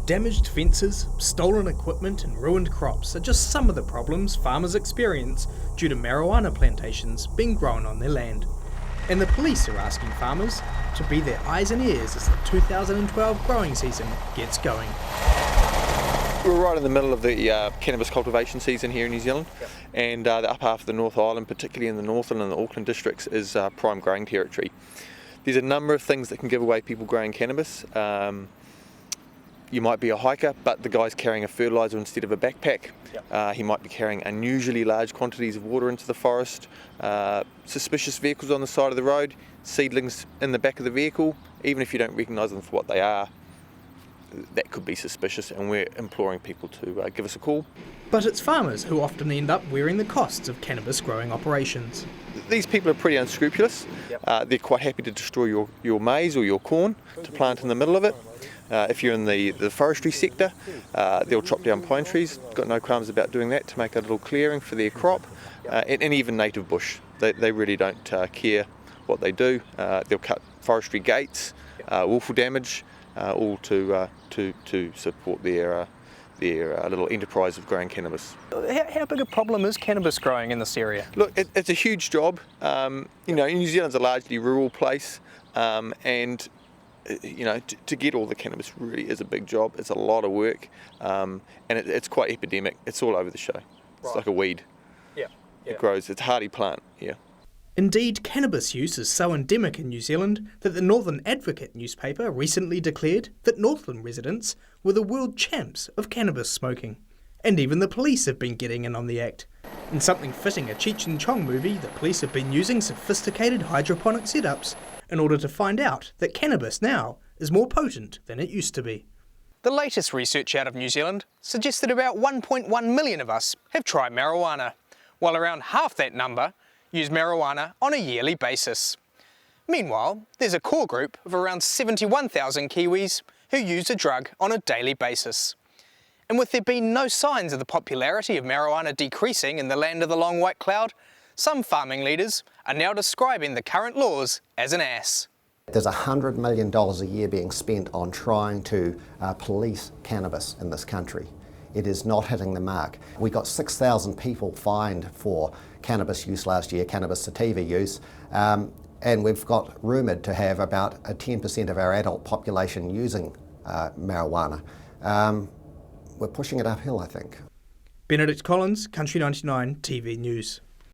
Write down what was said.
Damaged fences, stolen equipment and ruined crops are just some of the problems farmers experience due to marijuana plantations being grown on their land. And the police are asking farmers to be their eyes and ears as the 2012 growing season gets going. We're right in the middle of the cannabis cultivation season here in New Zealand, and the upper half of the North Island, particularly in the Northland and the Auckland districts, is prime growing territory. There's a number of things that can give away people growing cannabis. You might be a hiker, but the guy's carrying a fertiliser instead of a backpack. He might be carrying unusually large quantities of water into the forest, suspicious vehicles on the side of the road, seedlings in the back of the vehicle. Even if you don't recognise them for what they are, that could be suspicious, and we're imploring people to give us a call. But it's farmers who often end up wearing the costs of cannabis growing operations. These people are pretty unscrupulous. They're quite happy to destroy your maize or your corn to plant in the middle of it. If you're in the forestry sector, they'll chop down pine trees, got no qualms about doing that to make a little clearing for their crop, and even native bush. They really don't care what they do. They'll cut forestry gates, willful damage, all to support their little enterprise of growing cannabis. How big a problem is cannabis growing in this area? Look, it's a huge job. New Zealand's a largely rural place, and to get all the cannabis really is a big job. It's a lot of work, and it's quite epidemic. It's all over the show. It's like a weed. It grows. It's a hardy plant. Indeed, cannabis use is so endemic in New Zealand that the Northern Advocate newspaper recently declared that Northland residents were the world champs of cannabis smoking. And even the police have been getting in on the act. In something fitting a Cheech and Chong movie, the police have been using sophisticated hydroponic setups in order to find out that cannabis now is more potent than it used to be. The latest research out of New Zealand suggests that about 1.1 million of us have tried marijuana, while around half that number use marijuana on a yearly basis. Meanwhile, there's a core group of around 71,000 Kiwis who use the drug on a daily basis. And with there being no signs of the popularity of marijuana decreasing in the land of the long white cloud, some farming leaders are now describing the current laws as an ass. There's $100 million a year being spent on trying to police cannabis in this country. It is not hitting the mark. We got 6,000 people fined for cannabis use last year, cannabis sativa use, and we've got rumoured to have about 10% of our adult population using marijuana. We're pushing it uphill, I think. Benedict Collins, Country 99 TV News.